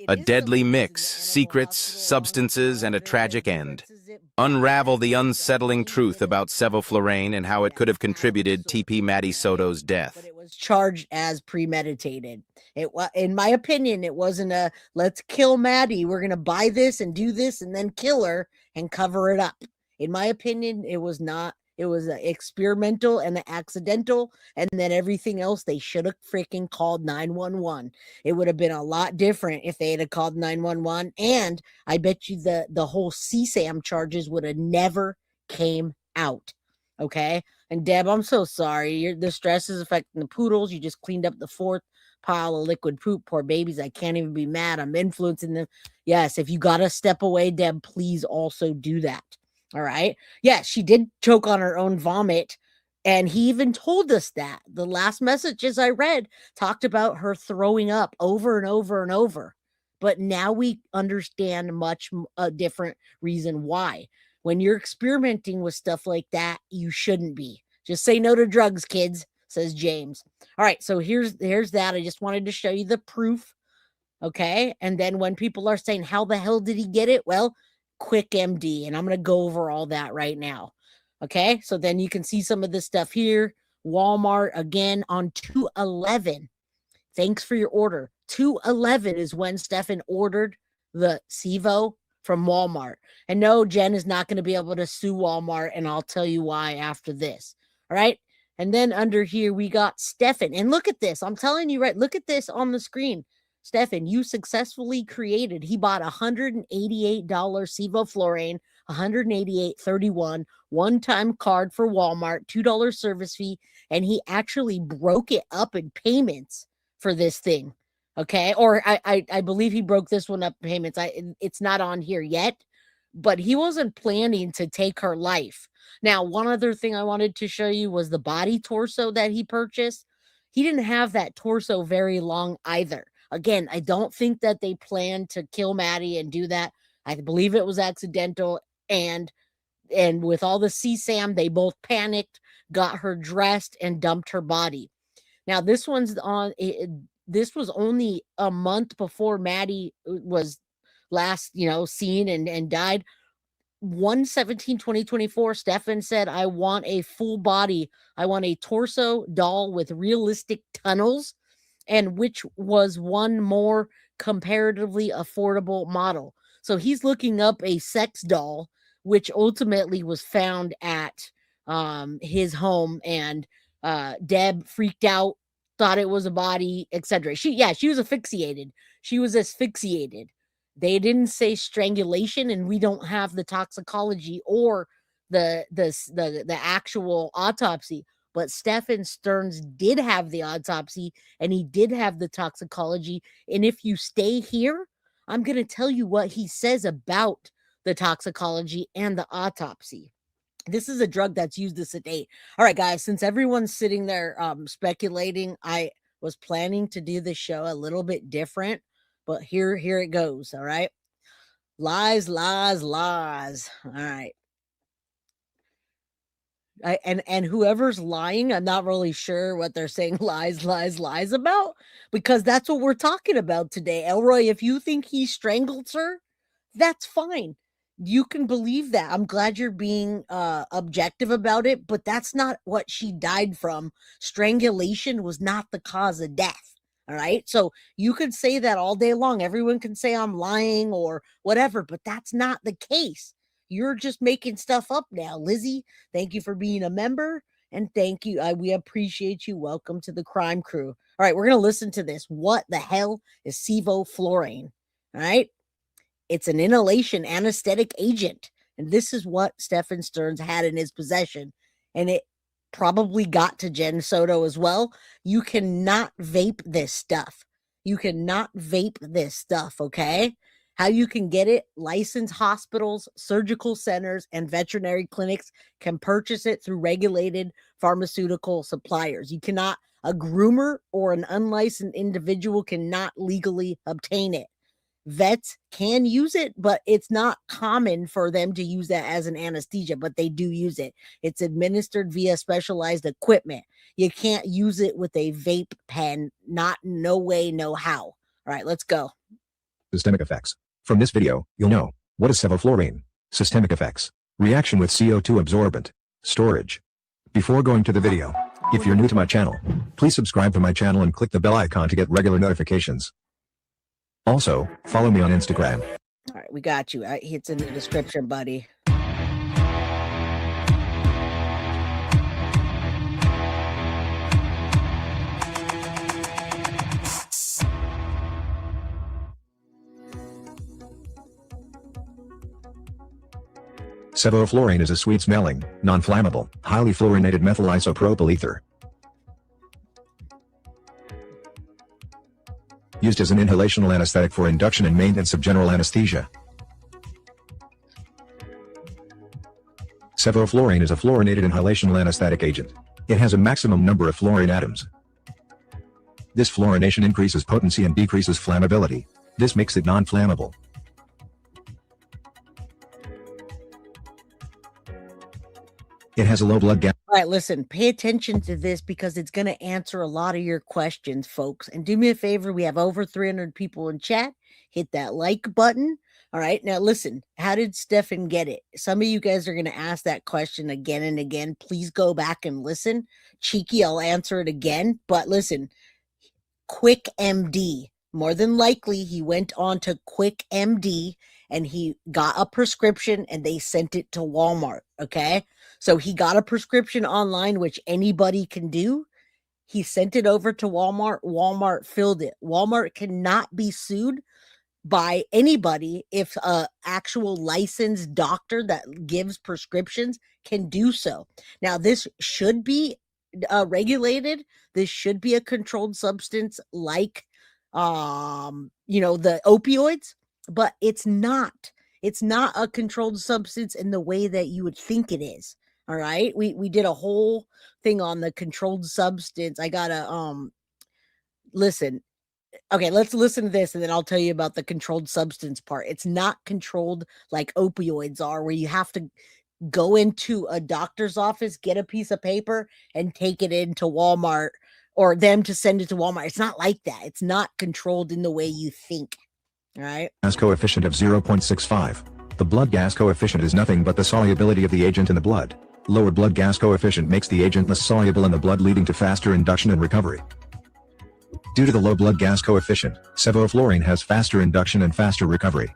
A deadly mix, secrets, substances, and a tragic end. Unravel the unsettling truth about Sevoflurane and how it could have contributed TP Maddie Soto's death. It was charged as premeditated. It was, in my opinion, it wasn't a let's kill Maddie. We're gonna buy this and do this and then kill her and cover it up. In my opinion, it was not. It was experimental and accidental, and then everything else they should have freaking called 911. It would have been a lot different if they had called 911, and I bet you the whole CSAM charges would have never came out. Okay, and Deb, I'm so sorry. The stress is affecting the poodles. You just cleaned up the fourth pile of liquid poop. Poor babies. I can't even be mad. I'm influencing them. Yes, if you got to step away, Deb, please also do that. All right. Yes, she did choke on her own vomit. And he even told us that. The last messages I read talked about her throwing up over and over and over. But now we understand much a different reason why. When you're experimenting with stuff like that, you shouldn't be. Just say no to drugs, kids, says James. All right, so here's that. I just wanted to show you the proof. Okay, and then when people are saying, how the hell did he get it? Well, Quick MD, and I'm going to go over all that right now. Okay, so then you can see some of this stuff here. Walmart, again, on 2/11. Thanks for your order. 2/11 is when Stephan ordered the Sevo from Walmart. And no, Jenn is not going to be able to sue Walmart, and I'll tell you why after this. All right. And then under here, we got Stephan. And look at this. I'm telling you, right? Look at this on the screen. Stephan, you successfully created. He bought $188 Sevoflurane, $188.31, one-time card for Walmart, $2 service fee, and he actually broke it up in payments for this thing. Okay, or I believe he broke this one up in payments. It's not on here yet, but he wasn't planning to take her life. Now, one other thing I wanted to show you was the body torso that he purchased. He didn't have that torso very long either. Again, I don't think that they planned to kill Maddie and do that. I believe it was accidental. And with all the CSAM, they both panicked, got her dressed, and dumped her body. Now, this one's on. This was only a month before Maddie was last, seen and died. 1/17/2024, Stephan said, I want a full body. I want a torso doll with realistic tunnels, and which was one more comparatively affordable model. So he's looking up a sex doll, which ultimately was found at his home, and Deb freaked out, thought it was a body, etc. She was asphyxiated. She was asphyxiated. They didn't say strangulation, and we don't have the toxicology or the actual autopsy. But Stephan Sterns did have the autopsy, and he did have the toxicology. And if you stay here, I'm going to tell you what he says about the toxicology and the autopsy. This is a drug that's used to sedate. All right, guys, since everyone's sitting there speculating, I was planning to do the show a little bit different, but here it goes. All right. Lies, lies, lies. All right. And whoever's lying, I'm not really sure what they're saying lies, lies, lies about, because that's what we're talking about today. Elroy, if you think he strangled her, that's fine. You can believe that. I'm glad you're being objective about it, but that's not what she died from. Strangulation was not the cause of death. All right. So you could say that all day long. Everyone can say I'm lying or whatever, but that's not the case. You're just making stuff up now. Lizzie, thank you for being a member, and thank you. We appreciate you. Welcome to the crime crew. All right, we're going to listen to this. What the hell is Sevoflurane? All right. It's an inhalation anesthetic agent, and this is what Stephan Sterns had in his possession, and it probably got to Jenn Soto as well. You cannot vape this stuff. You cannot vape this stuff, okay? How you can get it, licensed hospitals, surgical centers, and veterinary clinics can purchase it through regulated pharmaceutical suppliers. You cannot, a groomer or an unlicensed individual cannot legally obtain it. Vets can use it, but it's not common for them to use that as an anesthesia, but they do use it. It's administered via specialized equipment. You can't use it with a vape pen. No way, no how. All right, let's go. Systemic effects. From this video, you'll know what is sevoflurane, systemic effects, reaction with CO2 absorbent, storage. Before going to the video, if you're new to my channel, please subscribe to my channel and click the bell icon to get regular notifications. Also, follow me on Instagram. All right, we got you. It's in the description, buddy. Sevoflurane is a sweet-smelling, non-flammable, highly fluorinated methyl isopropyl ether. Used as an inhalational anesthetic for induction and maintenance of general anesthesia. Sevoflurane is a fluorinated inhalational anesthetic agent. It has a maximum number of fluorine atoms. This fluorination increases potency and decreases flammability. This makes it non-flammable. It has a low blood gas. All right, listen, pay attention to this because it's going to answer a lot of your questions, folks. And do me a favor, we have over 300 people in chat. Hit that like button. All right, now listen, how did Stephan get it? Some of you guys are going to ask that question again and again. Please go back and listen. Cheeky, I'll answer it again. But listen, Quick MD. More than likely, he went on to Quick MD and he got a prescription and they sent it to Walmart, okay? So he got a prescription online, which anybody can do. He sent it over to Walmart. Walmart filled it. Walmart cannot be sued by anybody if a actual licensed doctor that gives prescriptions can do so. Now, this should be regulated. This should be a controlled substance like, the opioids, but it's not. It's not a controlled substance in the way that you would think it is. All right. We did a whole thing on the controlled substance. I gotta listen. Okay, let's listen to this and then I'll tell you about the controlled substance part. It's not controlled like opioids are, where you have to go into a doctor's office, get a piece of paper, and take it into Walmart or them to send it to Walmart. It's not like that. It's not controlled in the way you think. All right. Gas coefficient of 0.65. The blood gas coefficient is nothing but the solubility of the agent in the blood. Lower blood gas coefficient makes the agent less soluble in the blood, leading to faster induction and recovery. Due to the low blood gas coefficient, sevoflurane has faster induction and faster recovery.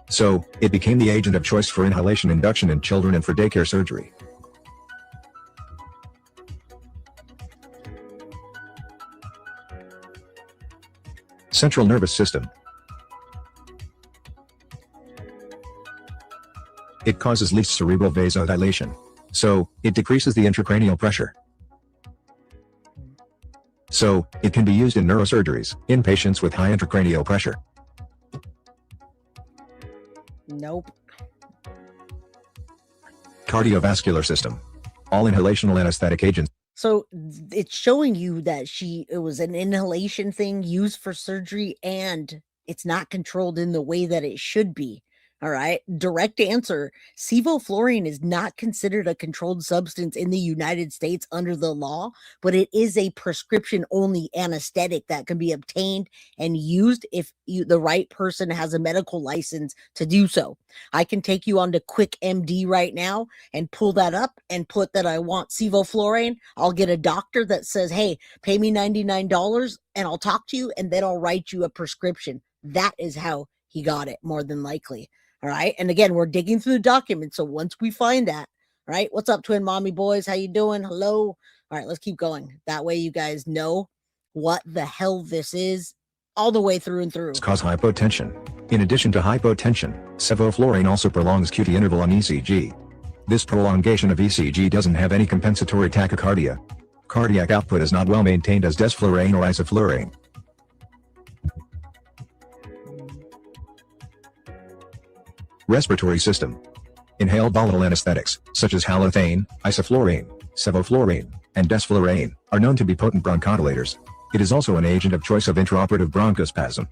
So, it became the agent of choice for inhalation induction in children and for daycare surgery. Central nervous system. It causes least cerebral vasodilation. So, it decreases the intracranial pressure. So, it can be used in neurosurgeries, in patients with high intracranial pressure. Nope. Cardiovascular system. All inhalational anesthetic agents. So it's showing you that it was an inhalation thing used for surgery and it's not controlled in the way that it should be. All right. Direct answer. Sevoflurane is not considered a controlled substance in the United States under the law, but it is a prescription only anesthetic that can be obtained and used if the right person has a medical license to do so. I can take you on to Quick MD right now and pull that up and put that I want Sevoflurane. I'll get a doctor that says, hey, pay me $99 and I'll talk to you and then I'll write you a prescription. That is how he got it, more than likely. All right. And again, we're digging through the document. So once we find that, all right, what's up, twin mommy boys? How you doing? Hello. All right, let's keep going. That way you guys know what the hell this is all the way through and through. Cause hypotension. In addition to hypotension, sevoflurane also prolongs QT interval on ECG. This prolongation of ECG doesn't have any compensatory tachycardia. Cardiac output is not well maintained as Desoflurane or Isoflurane. Respiratory system. Inhaled volatile anesthetics, such as halothane, isoflurane, sevoflurane, and desflurane, are known to be potent bronchodilators. It is also an agent of choice of intraoperative bronchospasm.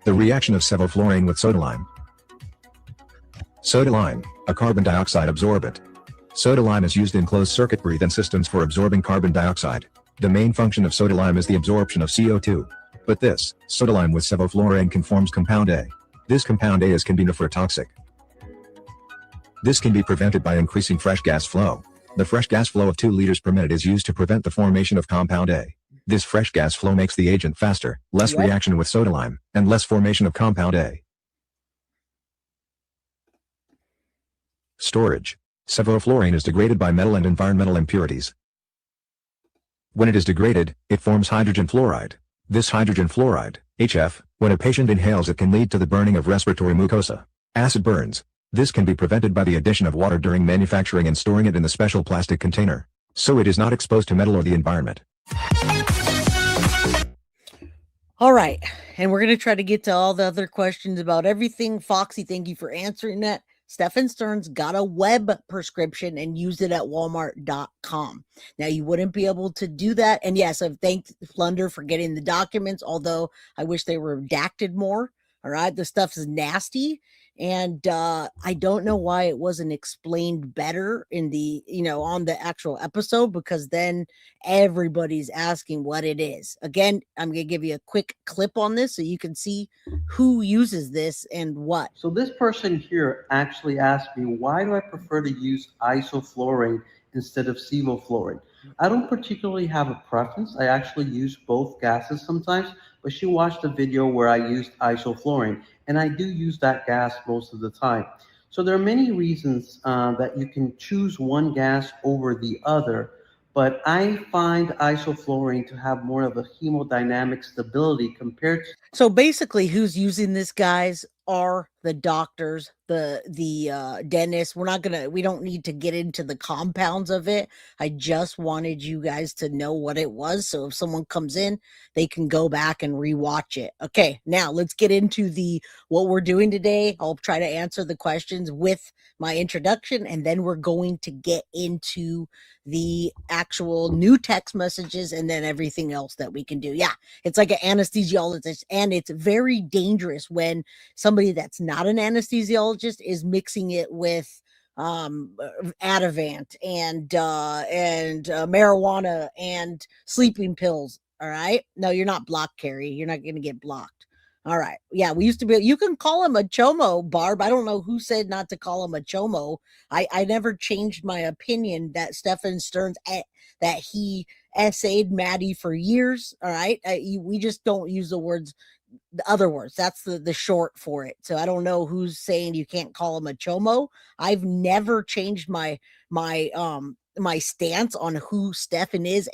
The reaction of sevoflurane with soda-lime. Soda-lime, a carbon dioxide absorbent. Soda-lime is used in closed-circuit breath-in systems for absorbing carbon dioxide. The main function of soda lime is the absorption of CO2. But this, soda lime with sevoflurane conforms compound A. This compound A is can be nephrotoxic. This can be prevented by increasing fresh gas flow. The fresh gas flow of 2 liters per minute is used to prevent the formation of compound A. This fresh gas flow makes the agent faster, less reaction with soda lime, and less formation of compound A. Storage. Sevoflurane is degraded by metal and environmental impurities. When it is degraded, it forms hydrogen fluoride. This hydrogen fluoride, HF, when a patient inhales it can lead to the burning of respiratory mucosa. Acid burns. This can be prevented by the addition of water during manufacturing and storing it in the special plastic container, so it is not exposed to metal or the environment. All right, and we're going to try to get to all the other questions about everything. Foxy, thank you for answering that. Stephan Sterns got a web prescription and used it at walmart.com. Now, you wouldn't be able to do that. And yes, I've thanked Flunder for getting the documents, although I wish they were redacted more. All right, the stuff is nasty. And I don't know why it wasn't explained better in the, on the actual episode, because then everybody's asking what it is. Again, I'm going to give you a quick clip on this so you can see who uses this and what. So this person here actually asked me, why do I prefer to use Isoflurane instead of Sevoflurane? I don't particularly have a preference. I actually use both gases sometimes, but she watched a video where I used Isoflurane, and I do use that gas most of the time. So there are many reasons that you can choose one gas over the other, but I find Isoflurane to have more of a hemodynamic stability compared to... So basically, who's using this, guys, are the doctors, the dentists. We don't need to get into the compounds of it. I just wanted you guys to know what it was, so if someone comes in, they can go back and rewatch it. Okay, now let's get into what we're doing today. I'll try to answer the questions with my introduction, and then we're going to get into the actual new text messages and then everything else that we can do. Yeah, it's like an anesthesiologist, and it's very dangerous when somebody that's not an anesthesiologist is mixing it with Ativan and marijuana and sleeping pills. All right, no, you're not blocked, Carrie. You're not going to get blocked. All right. Yeah, we used to be, you can call him a chomo, Barb. I don't know who said not to call him a chomo. I never changed my opinion that Stephan Sterns, that he essayed Maddie for years. All right. We just don't use the other words. That's the short for it. So I don't know who's saying you can't call him a chomo. I've never changed my stance on who Stephan is